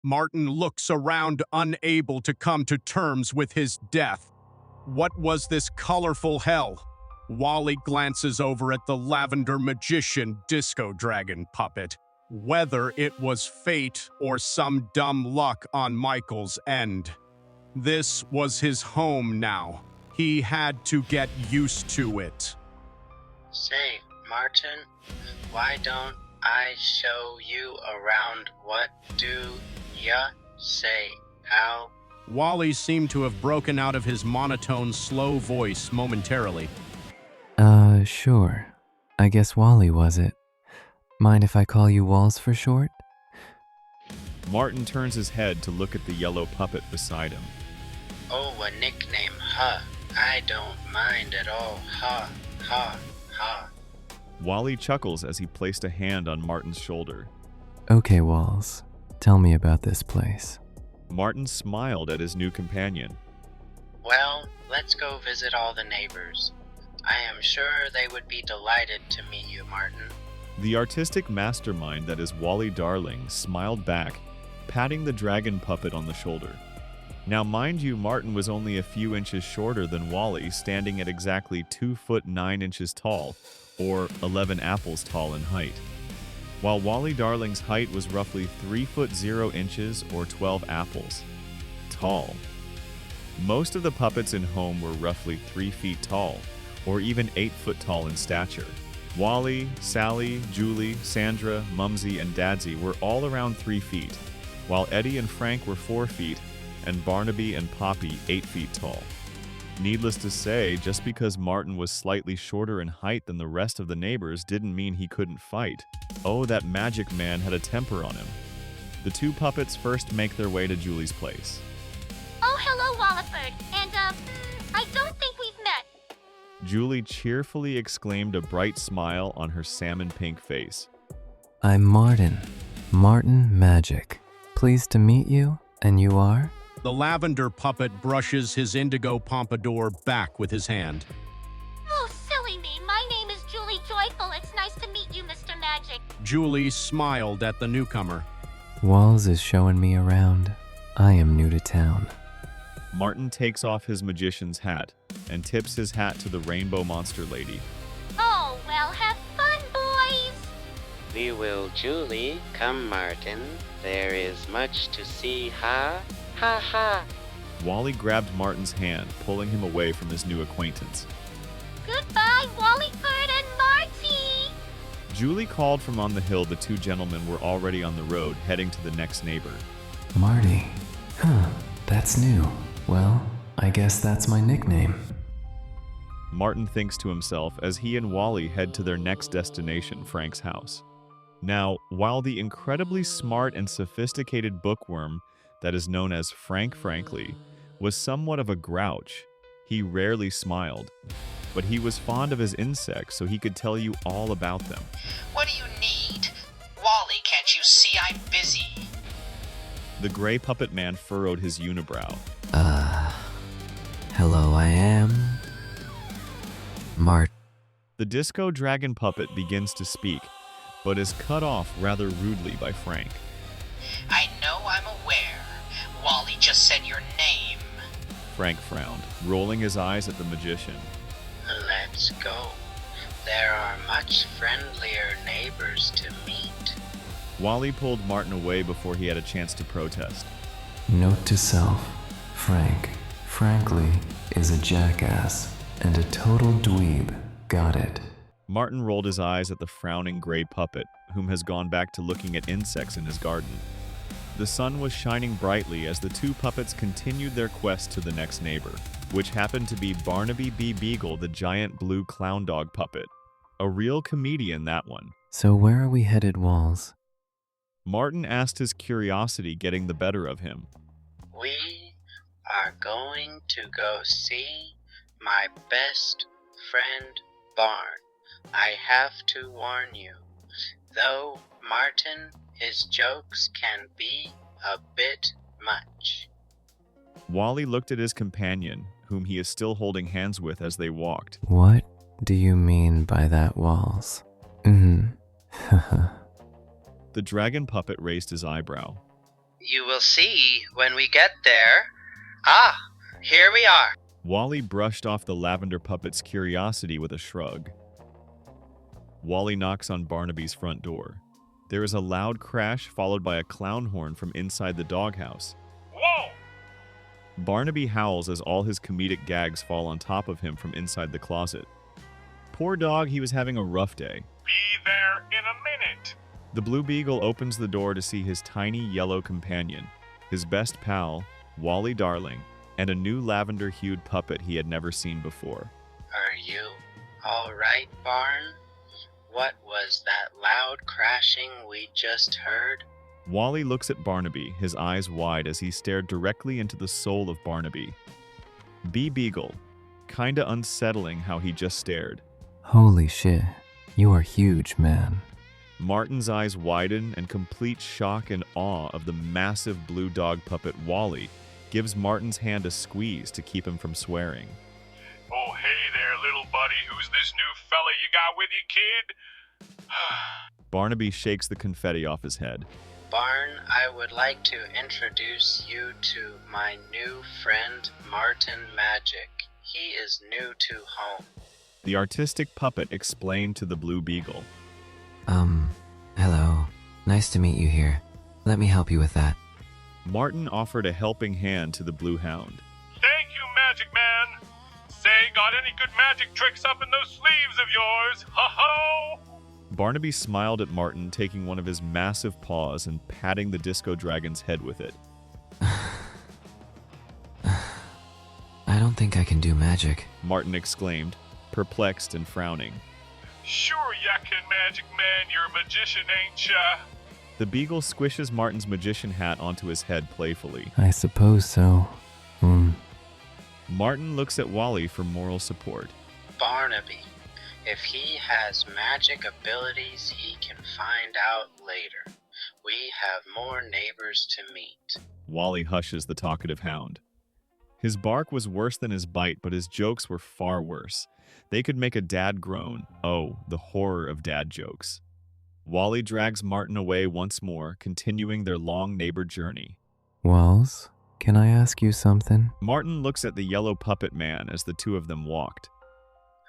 Martin looks around, unable to come to terms with his death. What was this colorful hell? Wally glances over at the lavender magician disco dragon puppet. Whether it was fate or some dumb luck on Michael's end. This was his home now. He had to get used to it. Say, Martin, why don't I show you around? What do ya say? How? Wally seemed to have broken out of his monotone, slow voice momentarily. Sure. I guess Wally was it. Mind if I call you Walls for short? Martin turns his head to look at the yellow puppet beside him. Oh, a nickname, huh? I don't mind at all, ha, ha, ha. Wally chuckles as he placed a hand on Martin's shoulder. Okay, Walls. Tell me about this place. Martin smiled at his new companion. Well, let's go visit all the neighbors. I am sure they would be delighted to meet you, Martin. The artistic mastermind that is Wally Darling smiled back, patting the dragon puppet on the shoulder. Now mind you, Martin was only a few inches shorter than Wally, standing at exactly 2 foot 9 inches tall, or 11 apples tall in height. While Wally Darling's height was roughly 3 foot 0 inches, or 12 apples tall. Most of the puppets in Home were roughly 3 feet tall, or even 8 foot tall in stature. Wally, Sally, Julie, Sandra, Mumsy, and Dadsy were all around 3 feet, while Eddie and Frank were 4 feet, and Barnaby and Poppy 8 feet tall. Needless to say, just because Martin was slightly shorter in height than the rest of the neighbors didn't mean he couldn't fight. Oh, that magic man had a temper on him. The two puppets first make their way to Julie's place. Oh, hello, Walliford. And, I don't think we've met. Julie cheerfully exclaimed, a bright smile on her salmon-pink face. I'm Martin. Martin Magic. Pleased to meet you, and you are? The lavender puppet brushes his indigo pompadour back with his hand. Oh, silly me. My name is Julie Joyful. It's nice to meet you, Mr. Magic. Julie smiled at the newcomer. Walls is showing me around. I am new to town. Martin takes off his magician's hat and tips his hat to the rainbow monster lady. Oh, well, have fun, boys. We will, Julie. Come, Martin. There is much to see, ha? Ha ha. Wally grabbed Martin's hand, pulling him away from his new acquaintance. Goodbye, Walliford and Marty. Julie called from on the hill. The two gentlemen were already on the road, heading to the next neighbor. Marty. Huh, that's new. Well, I guess that's my nickname. Martin thinks to himself as he and Wally head to their next destination, Frank's house. Now, while the incredibly smart and sophisticated bookworm that is known as Frank Frankly was somewhat of a grouch, he rarely smiled. But he was fond of his insects, so he could tell you all about them. What do you need? Wally, can't you see I'm busy? The gray puppet man furrowed his unibrow. Hello, I am... Mart. The disco dragon puppet begins to speak, but is cut off rather rudely by Frank. I know I'm aware. Wally just said your name. Frank frowned, rolling his eyes at the magician. Let's go. There are much friendlier neighbors to meet. Wally pulled Martin away before he had a chance to protest. Note to self. Frank, frankly, is a jackass and a total dweeb. Got it. Martin rolled his eyes at the frowning gray puppet, whom has gone back to looking at insects in his garden. The sun was shining brightly as the two puppets continued their quest to the next neighbor, which happened to be Barnaby B. Beagle, the giant blue clown dog puppet. A real comedian, that one. So where are we headed, Walls? Martin asked, his curiosity getting the better of him. We are going to go see my best friend, Barn. I have to warn you, though, Martin, his jokes can be a bit much. Wally looked at his companion, whom he is still holding hands with as they walked. What do you mean by that, Walls? The dragon puppet raised his eyebrow. You will see when we get there. Ah, here we are. Wally brushed off the lavender puppet's curiosity with a shrug. Wally knocks on Barnaby's front door. There is a loud crash followed by a clown horn from inside the doghouse. Whoa! Barnaby howls as all his comedic gags fall on top of him from inside the closet. Poor dog, he was having a rough day. Be there in a minute. The Blue Beagle opens the door to see his tiny yellow companion, his best pal, Wally Darling, and a new lavender-hued puppet he had never seen before. Are you all right, Barn? What was that loud crashing we just heard? Wally looks at Barnaby, his eyes wide as he stared directly into the soul of Barnaby. Beagle, kinda unsettling how he just stared. Holy shit, you are huge, man. Martin's eyes widen in complete shock and awe of the massive blue dog puppet Wally gives Martin's hand a squeeze to keep him from swearing. Oh, hey there, little buddy. Who's this new fella you got with you, kid? Barnaby shakes the confetti off his head. Barn, I would like to introduce you to my new friend, Martin Magic. He is new to home. The artistic puppet explained to the Blue Beagle. Hello. Nice to meet you here. Let me help you with that. Martin offered a helping hand to the Blue Hound. Thank you, Magic Man. Say, got any good magic tricks up in those sleeves of yours? Ho-ho! Barnaby smiled at Martin, taking one of his massive paws and patting the disco dragon's head with it. I don't think I can do magic. Martin exclaimed, perplexed and frowning. Sure ya can, Magic Man. You're a magician, ain't ya? The Beagle squishes Martin's magician hat onto his head playfully. I suppose so. Martin looks at Wally for moral support. Barnaby, if he has magic abilities, he can find out later. We have more neighbors to meet. Wally hushes the talkative hound. His bark was worse than his bite, but his jokes were far worse. They could make a dad groan. Oh, the horror of dad jokes. Wally drags Martin away once more, continuing their long neighbor journey. Walls, can I ask you something? Martin looks at the yellow puppet man as the two of them walked.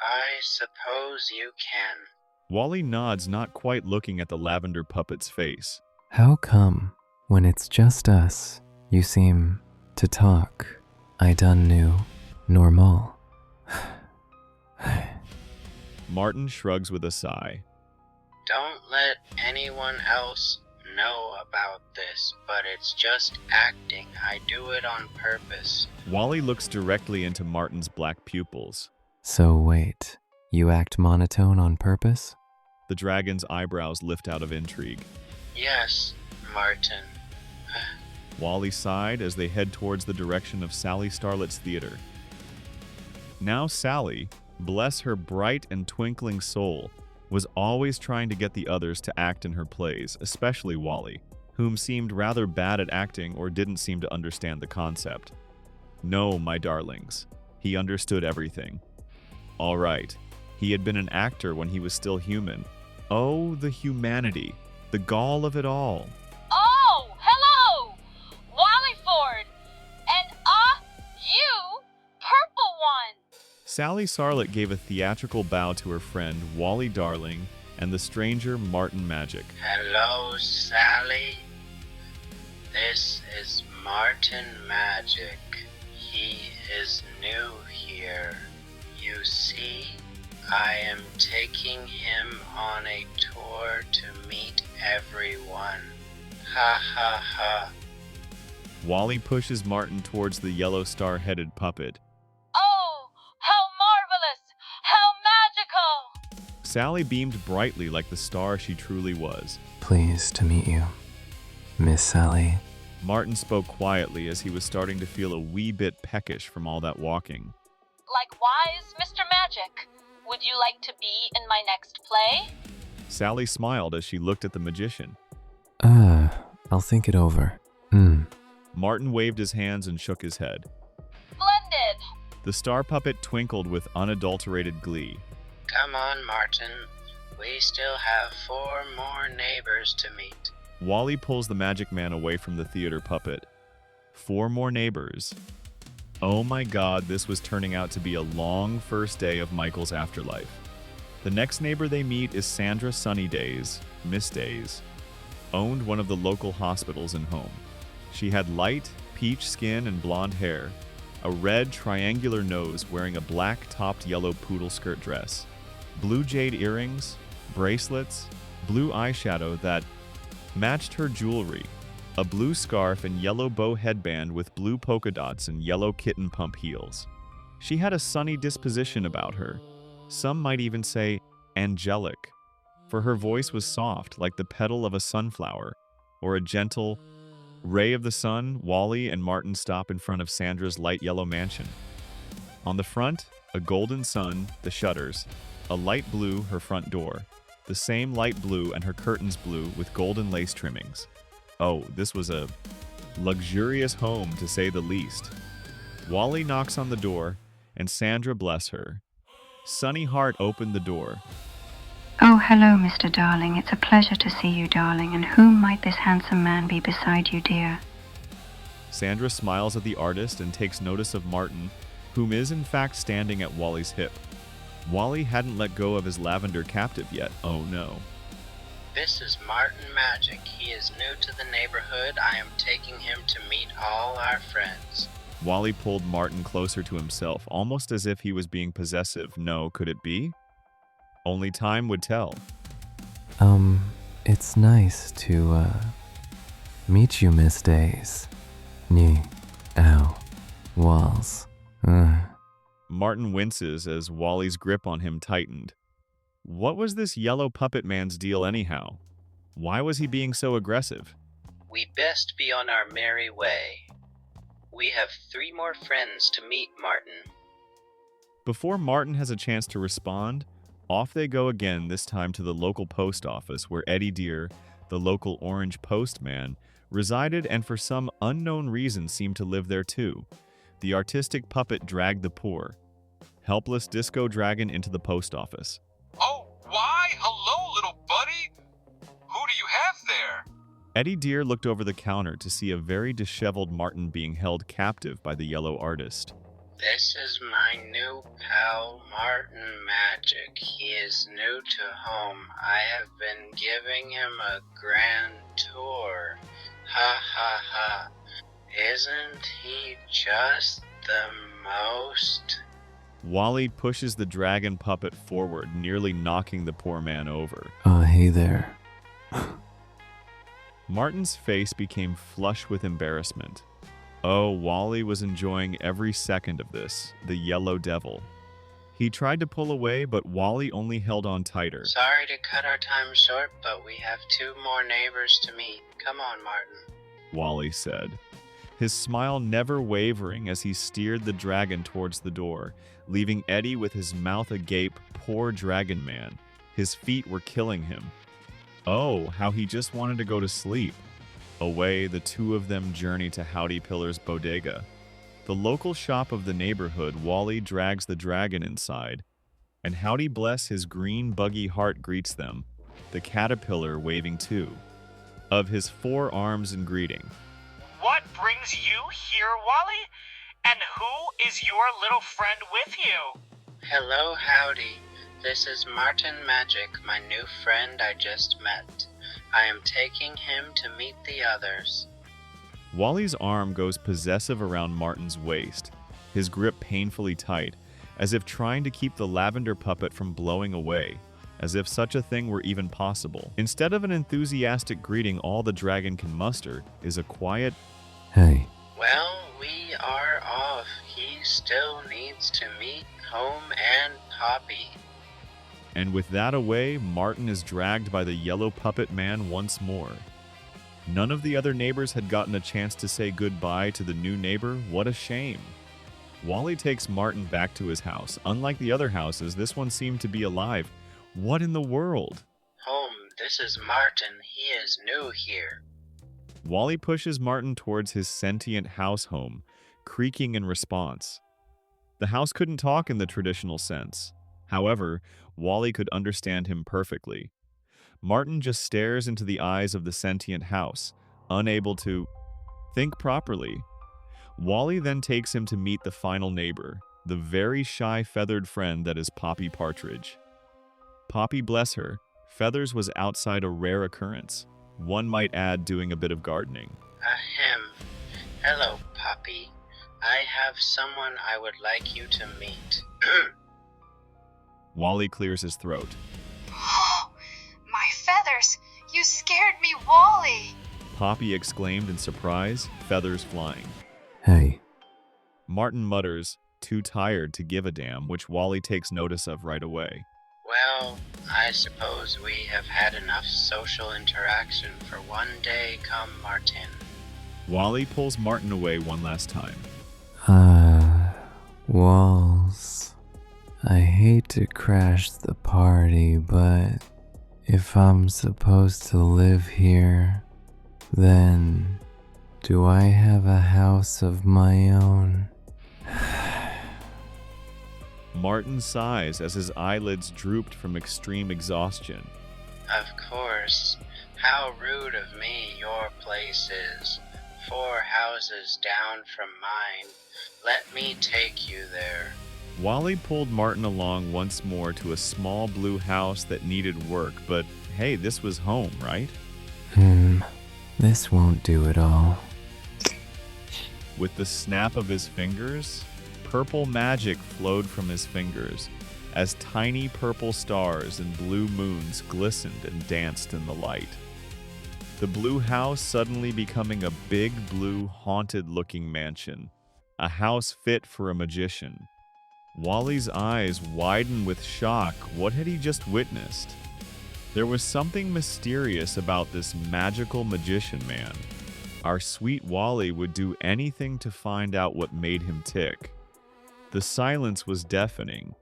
I suppose you can. Wally nods, not quite looking at the lavender puppet's face. How come, when it's just us, you seem to talk? I done knew normal. Martin shrugs with a sigh. Don't let anyone else know about this, but it's just acting. I do it on purpose. Wally looks directly into Martin's black pupils. So wait, you act monotone on purpose? The dragon's eyebrows lift out of intrigue. Yes, Martin. Wally sighed as they head towards the direction of Sally Starlet's theater. Now Sally, bless her bright and twinkling soul, was always trying to get the others to act in her plays, especially Wally, whom seemed rather bad at acting or didn't seem to understand the concept. No, my darlings, he understood everything. All right, he had been an actor when he was still human. Oh, the humanity, the gall of it all. Oh, hello! Wally Ford! And you, purple one! Sally Sarlet gave a theatrical bow to her friend, Wally Darling, and the stranger, Martin Magic. Hello, Sally. This is Martin Magic. He is new here. You see, I am taking him on a tour to meet everyone. Ha ha ha. Wally pushes Martin towards the yellow star-headed puppet. Oh, how marvelous! How magical! Sally beamed brightly like the star she truly was. Pleased to meet you, Miss Sally. Martin spoke quietly as he was starting to feel a wee bit peckish from all that walking. Likewise, Mr. Magic. Would you like to be in my next play? Sally smiled as she looked at the magician. I'll think it over. Martin waved his hands and shook his head. Splendid! The star puppet twinkled with unadulterated glee. Come on, Martin. We still have 4 more neighbors to meet. Wally pulls the magic man away from the theater puppet. 4 more neighbors. Oh my god, this was turning out to be a long first day of Michael's afterlife. The next neighbor they meet is Sandra Sunnydays, Miss Days, owned one of the local hospitals and home. She had light, peach skin and blonde hair, a red triangular nose wearing a black-topped yellow poodle skirt dress, blue jade earrings, bracelets, blue eyeshadow that matched her jewelry, a blue scarf and yellow bow headband with blue polka dots and yellow kitten pump heels. She had a sunny disposition about her. Some might even say angelic, for her voice was soft like the petal of a sunflower, or a gentle ray of the sun. Wally and Martin stop in front of Sandra's light yellow mansion. On the front, a golden sun, the shutters, a light blue, her front door, the same light blue and her curtains blue with golden lace trimmings. Oh, this was a luxurious home to say the least. Wally knocks on the door, and Sandra, bless her, Sunny Heart, opened the door. Oh, hello, Mr. Darling. It's a pleasure to see you, darling. And whom might this handsome man be beside you, dear? Sandra smiles at the artist and takes notice of Martin, whom is in fact standing at Wally's hip. Wally hadn't let go of his lavender captive yet. Oh no. This is Martin Magic. He is new to the neighborhood. I am taking him to meet all our friends. Wally pulled Martin closer to himself, almost as if he was being possessive. No, could it be? Only time would tell. It's nice to, meet you, Miss Days. Ni, ow, walls. Martin winces as Wally's grip on him tightened. What was this yellow puppet man's deal anyhow? Why was he being so aggressive? We best be on our merry way. We have 3 more friends to meet, Martin. Before Martin has a chance to respond, off they go again, this time to the local post office where Eddie Deer, the local orange postman, resided and for some unknown reason seemed to live there too. The artistic puppet dragged the poor, helpless disco dragon into the post office. Oh, why? Hello, little buddy. Who do you have there? Eddie Deer looked over the counter to see a very disheveled Martin being held captive by the yellow artist. This is my new pal, Martin Magic. He is new to home. I have been giving him a grand tour. Ha ha ha. Isn't he just the most? Wally pushes the dragon puppet forward, nearly knocking the poor man over. Hey there. Martin's face became flush with embarrassment. Oh, Wally was enjoying every second of this, the yellow devil. He tried to pull away, but Wally only held on tighter. Sorry to cut our time short, but we have 2 more neighbors to meet. Come on, Martin. Wally said, his smile never wavering as he steered the dragon towards the door, leaving Eddie with his mouth agape. Poor dragon man. His feet were killing him. Oh, how he just wanted to go to sleep. Away, the 2 of them journey to Howdy Pillar's bodega. The local shop of the neighborhood. Wally drags the dragon inside, and Howdy Bless, his green buggy heart, greets them, the caterpillar waving too, of his 4 arms in greeting. What brings you here, Wally? And who is your little friend with you? Hello, Howdy. This is Martin Magic, my new friend I just met. I am taking him to meet the others. Wally's arm goes possessive around Martin's waist, his grip painfully tight, as if trying to keep the lavender puppet from blowing away, as if such a thing were even possible. Instead of an enthusiastic greeting, all the dragon can muster is a quiet, Hey. Well, we are off. He still needs to meet Home and Poppy. and with that away, Martin is dragged by the yellow puppet man once more. None of the other neighbors had gotten a chance to say goodbye to the new neighbor. What a shame. Wally takes Martin back to his house. Unlike the other houses, this one seemed to be alive. What in the world? Home, this is Martin. He is new here. Wally pushes Martin towards his sentient house home, creaking in response. The house couldn't talk in the traditional sense. However, Wally could understand him perfectly. Martin just stares into the eyes of the sentient house, unable to think properly. Wally then takes him to meet the final neighbor, the very shy feathered friend that is Poppy Partridge. Poppy, bless her, Feathers was outside a rare occurrence. One might add doing a bit of gardening. Ahem. Hello, Poppy. I have someone I would like you to meet. Wally clears his throat. Oh, my feathers! You scared me, Wally! Poppy exclaimed in surprise, feathers flying. Hey. Martin mutters, too tired to give a damn, which Wally takes notice of right away. Well, I suppose we have had enough social interaction for one day, come Martin. Wally pulls Martin away one last time. Walls. I hate to crash the party, but if I'm supposed to live here, then do I have a house of my own? Martin sighs as his eyelids drooped from extreme exhaustion. Of course. How rude of me your place is. 4 houses down from mine. Let me take you there. Wally pulled Martin along once more to a small blue house that needed work, but hey, this was home, right? This won't do it all. With the snap of his fingers, purple magic flowed from his fingers as tiny purple stars and blue moons glistened and danced in the light. The blue house suddenly becoming a big blue haunted-looking mansion, a house fit for a magician. Wally's eyes widened with shock. What had he just witnessed? There was something mysterious about this magical magician man. Our sweet Wally would do anything to find out what made him tick. The silence was deafening.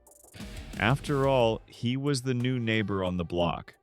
After all, he was the new neighbor on the block,